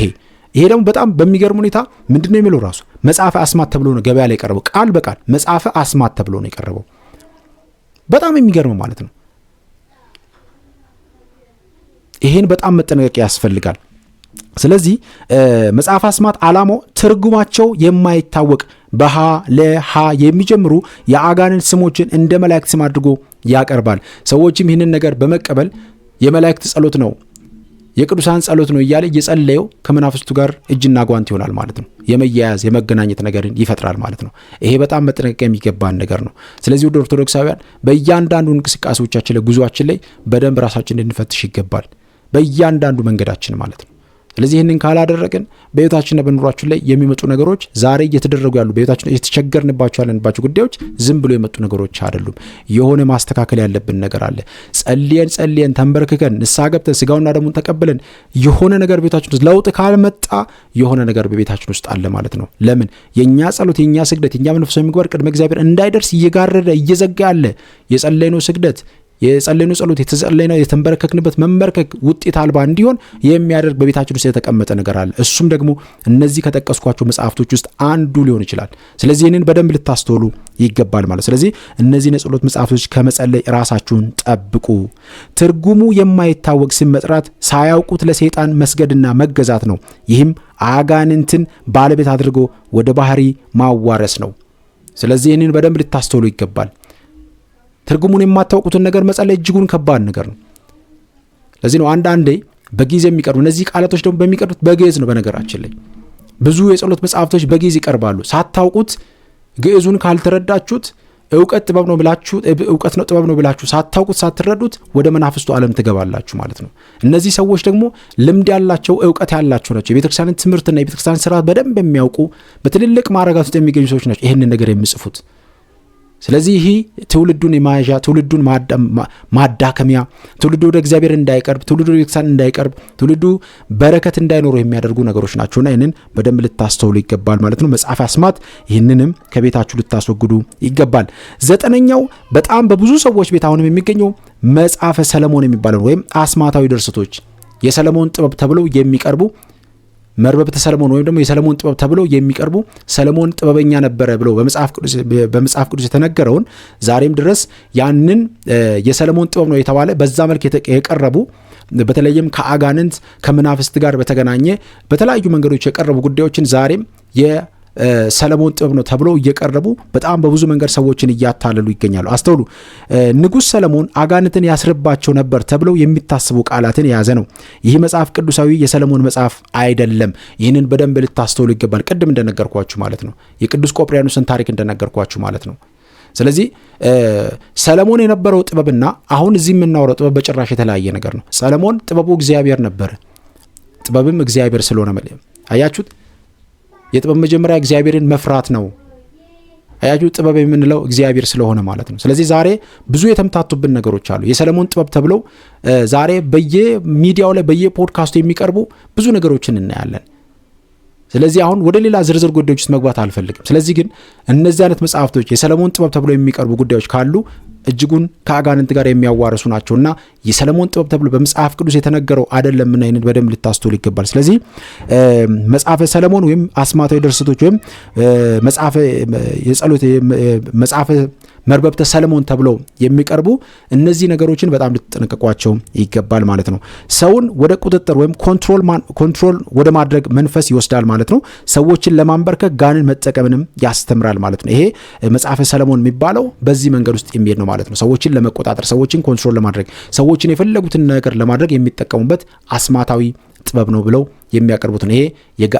S1: ይሄ ደግሞ በጣም በሚገርም ሁኔታ ምንድነው የሚለው ራሱ መጽሐፈ አስማት ተብሎ ነው ገበያ ላይ የቀረበው። ቃል በቃል መጽሐፈ አስማት ተብሎ ነው የቀረበው። በጣም የሚገርም ማለት ነው። ይሄን በጣም መጠንቀቅ ያስፈልጋል። ስለዚህ መጽሐፈ አስማት ዓላማው ትርጉማቸው የማይታወቅ በሃ ለሃ የሚጀምሩ የአጋንንት ስሞችን እንደ መላእክት ስም አድርጎ ያቀርባል። ሰዎችም ይህንን ነገር በመቀበል የመላእክት ጸሎት ነው የቅዱሳን ጸሎት ነው እያለ እየጸለየው ከመናፍስቱ ጋር እጅና ጓንት ይሆናል ማለት ነው። የመያያዝ የመገናኘት ነገርን ይፈጥራል ማለት ነው። ይሄ በጣም መጠንቀቅ የሚገባን ነገር ነው። ስለዚህ ወደ ኦርቶዶክሳውያን በእያንዳንዱ እንቅስቃሴዎቻችን ላይ ጉዟችን ላይ በደንብ ራሳችን እንድንፈትሽ ይገባል። በእያንዳንዱ መንገዳችን ማለት ነው። ስለዚህ ይህንን ካላደረግን በሕይወታችንና በኑሯችን ላይ የሚመጡ ነገሮች ዛሬ እየተደረጉ ያሉ በሕይወታችን የተቸገርንባቸው ያለንባቸው ጉዳዮች ዝም ብሎ የመጡ ነገሮች አይደሉም። የሆነ ማስተካከል ያለብን ነገር አለ። ጸልየን ተንበርክከን ንስሐ ገብተን ስጋውና ደሙን ተቀብለን የሆነ ነገር ቤታችን ውስጥ ለውጥ ካልመጣ የሆነ ነገር በቤታችን ውስጥ አለ ማለት ነው። ለምን የኛ ጸሎት፣ የኛ ስግደት፣ የኛ መንፈሳዊ ምግባር ቅድመ እግዚአብሔር እንዳይደርስ እየጋረደ እየዘጋ ያለ የጸለይነው ስግደት የጸለይነው ጸሎት የተጸለይነው የተንበረከክንበት መንበርከክ ውጤት አልባ እንዲሆን የሚያደርግ በቤታችን ውስጥ የተቀመጠ ነገር አለ። እሱም ደግሞ እነዚህ ከጠቀስኳቸው መጽሐፍቶች ውስጥ አንዱ ሊሆን ይችላል። ስለዚህ ይህንን በደንብ ልታስተውሉ ይገባል ማለት። ስለዚህ እነዚህ የጸሎት መጽሐፍቶች ከመጸለይ ራሳችሁን ጠብቁ። ትርጉሙ የማይታወቅ ስም መጥራት ሳያውቁት ለሰይጣን መስገድና መገዛት ነው። ይህም አጋንንትን ባለቤት አድርጎ ወደ ባህሪ ማዋረስ ነው። ስለዚህ ይህንን በደንብ ልታስተውሉ ይገባል። ትርጉሙን የማታውቁትን ነገር መጸለይ እጅጉን ከባድ ነገር ነው። ለዚህ ነው አንዳንዴ በጊዜ የሚቀርቡ እነዚህ ቃላቶች ደግሞ በሚቀርቡት በግዕዝ ነው። በነገራችን ላይ ብዙ የጸሎት መጽሐፍቶች በግዕዝ ይቀርባሉ። ሳታውቁት ግዕዙን ካልተረዳችሁት እውቀት ነው ጥበብ ነው ብላችሁ ሳታውቁት ሳትረዱት ወደ መናፍስቱ ዓለም ትገባላችሁ ማለት ነው። እነዚህ ሰዎች ደግሞ ልምድ ያላቸው እውቀት ያላቸው ናቸው። የቤተክርስቲያንን ትምህርትና የቤተክርስቲያን ስርዓት በደንብ የሚያውቁ በትልልቅ ማዕረጋት ውስጥ የሚገኙ ሰዎች ናቸው ይህንን ነገር የሚጽፉት። ስለዚህ ይህ ትውልዱን የማያዣ ትውልዱን ማዳከሚያ ትውልዱ ወደ እግዚአብሔር እንዳይቀርብ ትውልዱ ወደ ቤተክርስቲያን እንዳይቀርብ ትውልዱ በረከት እንዳይኖረው የሚያደርጉ ነገሮች ናቸውና ይህንን በደንብ ልታስተውሉ ይገባል ማለት ነው። መጽሐፈ አስማት ይህንንም ከቤታችሁ ልታስወግዱ ይገባል። 9ኛው በጣም በብዙ ሰዎች ቤት አሁንም የሚገኘው መጽሐፈ ሰለሞን የሚባለው ወይም አስማታዊ ድርሰቶች የሰለሞን ጥበብ ተብለው የሚቀርቡ መርበብተ ሰለሞን ወይም ደግሞ የሰለሞን ጥበብ ተብለው የሚቀርቡ ሰለሞን ጥበበኛ ነበረ ብለው በመጽሐፍ ቅዱስ የተነገረውን ዛሬም ድረስ ያንን የሰለሞን ጥበብ ነው የተባለ በዛ መልክ የቀረቡ በተለይም ከአጋንንት ከመናፍስት ጋር በተገናኘ በተለያዩ መንገዶች የቀረቡ ጉዳዮችን ዛሬም ሰለሞን ጥበብ ነው ተብሎ እየቀረቡ በጣም በብዙ መንገድ ሰዎችን እያታለሉ ይገኛሉ። አስተውሉ። ንጉሥ ሰለሞን አጋንንትን ያስርባቸው ነበር ተብለው የሚታሰቡ ቃላትን የያዘ ነው። ይህ መጽሐፍ ቅዱሳዊ የሰለሞን መጽሐፍ አይደለም። ይህንን በደንብ ልታስተውሉ ይገባል። ቅድም እንደነገርኳችሁ ማለት ነው። የቅዱስ ቆጵርያኖስን ታሪክ እንደነገርኳችሁ ማለት ነው። ስለዚህ ሰለሞን የነበረው ጥበብና አሁን እዚህ የምናወራው ጥበብ በጭራሽ የተለያየ ነገር ነው። ሰለሞን ጥበቡ እግዚአብሔር ነበር። ጥበብም እግዚአብሔር ስለሆነ አያችሁት። የጥበብ መጀመሪያ እግዚአብሔርን መፍራት ነው። አያችሁ ጥበብ የምንለው እግዚአብሔር ስለሆነ ማለት ነው። ስለዚህ ዛሬ ብዙ የተምታቱብን ነገሮች አሉ። የሰለሞን ጥበብ ተብለው ዛሬ በየሚዲያው ላይ በየፖድካስቱ የሚቀርቡ ብዙ ነገሮችን እናያለን። ስለዚህ አሁን ወደ ሌላ ዝርዝር ጉዳዮች ውስጥ መግባት አልፈልግም። ስለዚህ ግን እነዚህ አይነት መጽሐፍቶች የሰለሞን ጥበብ ተብለው የሚቀርቡ ጉዳዮች ካሉ እጅጉን ከአጋንንት ጋር የሚያዋርሱ ናቸውና የሰለሞን ጥበብ ተብሎ በመጽሐፍ ቅዱስ የተነገረው አይደለምና ይህንን በደንብ ልታስተውሉ ይገባል። ስለዚህ መጽሐፈ ሰለሞን ወይም አስማታዊ ድርሰቶች ወይም መጽሐፈ መርበብተ ሰለሞን ተብለው የሚቀርቡ እነዚህ ነገሮችን በጣም ልትጠነቀቋቸው ይገባል ማለት ነው። ሰውን ወደ ቁጥጥር ወይም ኮንትሮል ወደ ማድረግ መንፈስ ይወስዳል ማለት ነው። ሰዎችን ለማንበርከክ ጋንን መጠቀምንም ያስተምራል ማለት ነው። ይሄ መጽሐፈ ሰለሞን የሚባለው በዚህ መንገድ ውስጥ የሚሄድ ነው ማለት ነው። ሰዎችን ለመቆጣጠር፣ ሰዎችን ኮንትሮል ለማድረግ፣ ሰዎችን የፈለጉትን ነገር ለማድረግ የሚጠቀሙበት አስማታዊ ጥበብ ነው ብለው የሚያቀርቡት ነው። ይሄ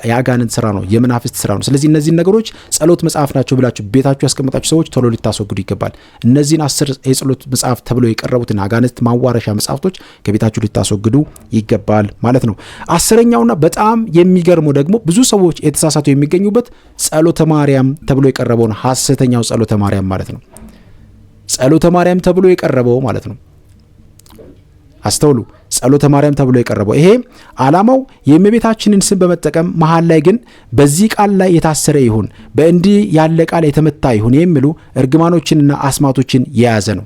S1: የአጋንንት ስራ ነው፣ የመናፍስት ስራ ነው። ስለዚህ እነዚህን ነገሮች ጸሎት መጽሐፍ ናቸው ብላችሁ ቤታችሁ ያስቀመጣችሁ ሰዎች ቶሎ ልታስወግዱ ይገባል። እነዚህን 10 የጸሎት መጽሐፍ ተብለው የቀረቡትን አጋንንት ማዋረሻ መጽሐፍቶች ከቤታችሁ ልታስወግዱ ይገባል ማለት ነው። 10ኛውና በጣም የሚገርመው ደግሞ ብዙ ሰዎች የተሳሳቱ የሚገኙበት ጸሎተ ማርያም ተብሎ የቀረበውን ሐሰተኛው ጸሎተ ማርያም ማለት ነው። ጸሎተ ማርያም ተብሎ የቀረበው ማለት ነው። አስተውሉ። ጸሎተ ማርያም ተብሎ የቀረበው ይሄ ዓላማው የእመቤታችንን ስም በመጠቀም መሃል ላይ ግን በዚህ ቃል ላይ የታሰረ ይሁን፣ በእንዲህ ያለ ቃል የተመታ ይሁን የሚሉ እርግማኖችንና አስማቶችን የያዘ ነው።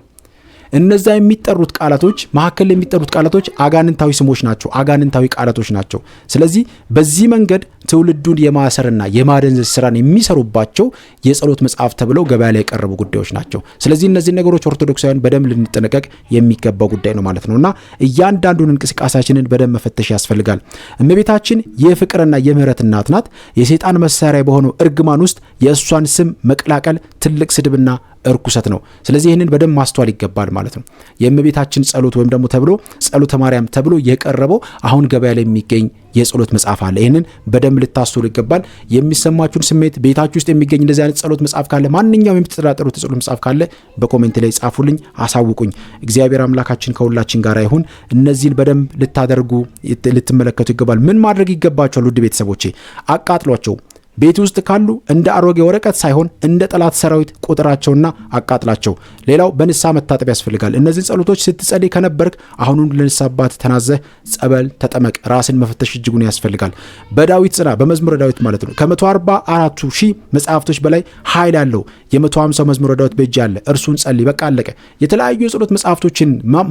S1: እነዛ የሚጠሩት ቃላቶች መካከል የሚጠሩት ቃላቶች አጋንንታዊ ስሞች ናቸው፣ አጋንንታዊ ቃላቶች ናቸው። ስለዚህ በዚህ መንገድ ትውልዱን የማሰርና የማደንዘዝ ስራን የሚሰሩባቸው የጸሎት መጽሐፍ ተብለው ገበያ ላይ የቀረቡ ጉዳዮች ናቸው። ስለዚህ እነዚህ ነገሮች ኦርቶዶክሳውያን በደንብ ልንጠነቀቅ የሚገባው ጉዳይ ነው ማለት ነውና እያንዳንዱን እንቅስቃሴያችንን በደንብ መፈተሽ ያስፈልጋል። እመቤታችን የፍቅርና የምህረት እናት ናት። የሰይጣን መሳሪያ በሆነው እርግማን ውስጥ የእሷን ስም መቀላቀል ትልቅ ስድብና እርኩሰት ነው። ስለዚህ ይህንን በደንብ ማስተዋል ይገባል ማለት ነው። የእመቤታችን ጸሎት ወይም ደግሞ ተብሎ ጸሎተ ማርያም ተብሎ የቀረበው አሁን ገበያ ላይ የሚገኝ የጸሎት መጽሐፍ አለ። ይህንን በደንብ ልታስተውሉ ይገባል። የሚሰማችሁን ስሜት ቤታችሁ ውስጥ የሚገኝ እንደዚህ አይነት ጸሎት መጽሐፍ ካለ፣ ማንኛውም የምትጠራጠሩት የጸሎት መጽሐፍ ካለ በኮሜንት ላይ ጻፉልኝ፣ አሳውቁኝ። እግዚአብሔር አምላካችን ከሁላችን ጋር ይሁን። እነዚህን በደንብ ልታደርጉ ልትመለከቱ ይገባል። ምን ማድረግ ይገባቸዋል? ውድ ቤተሰቦቼ አቃጥሏቸው። ቤት ውስጥ ካሉ እንደ አሮጌ ወረቀት ሳይሆን እንደ ጠላት ሰራዊት ቁጥራቸውና አቃጥላቸው። ሌላው በንስሐ መታጠብ ያስፈልጋል። እነዚህን ጸሎቶች ስትጸልይ ከነበርክ አሁኑን ለንስሐ አባት ተናዘህ ጸበል ተጠመቅ። ራስን መፈተሽ እጅጉን ያስፈልጋል። በዳዊት ጽና፣ በመዝሙረ ዳዊት ማለት ነው። ከ144,000 መጽሐፍቶች በላይ ኃይል ያለው የ150 መዝሙረ ዳዊት በእጅ አለ። እርሱን ጸልይ፣ በቃ አለቀ። የተለያዩ የጸሎት መጽሐፍቶችን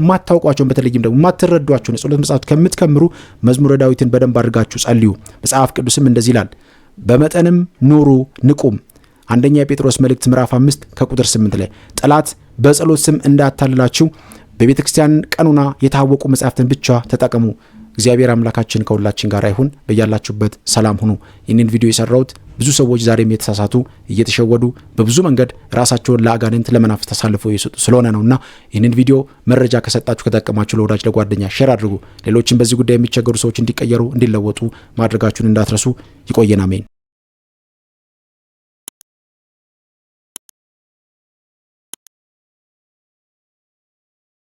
S1: ማታውቋቸውን በተለይም ደግሞ ማትረዷቸውን የጸሎት መጽሐፍት ከምትከምሩ መዝሙረ ዳዊትን በደንብ አድርጋችሁ ጸልዩ። መጽሐፍ ቅዱስም እንደዚህ ይላል፣ በመጠንም ኑሩ ንቁም። አንደኛ ጴጥሮስ መልእክት ምዕራፍ 5 ከቁጥር 8 ላይ ጠላት በጸሎት ስም እንዳታልላችሁ በቤተ ክርስቲያን ቀኑና የታወቁ መጻሕፍትን ብቻ ተጠቀሙ። እግዚአብሔር አምላካችን ከሁላችን ጋር ይሁን። በያላችሁበት ሰላም ሁኑ። ይህንን ቪዲዮ የሰራሁት ብዙ ሰዎች ዛሬም የተሳሳቱ እየተሸወዱ በብዙ መንገድ ራሳቸውን ለአጋንንት ለመናፍስት ተሳልፈው እየሰጡ ስለሆነ ነውና ይህንን ቪዲዮ መረጃ ከሰጣችሁ ከጠቀማችሁ ለወዳጅ ለጓደኛ ሼር አድርጉ። ሌሎችም በዚህ ጉዳይ የሚቸገሩ ሰዎች እንዲቀየሩ እንዲለወጡ ማድረጋችሁን እንዳትረሱ። ይቆየን። አሜን።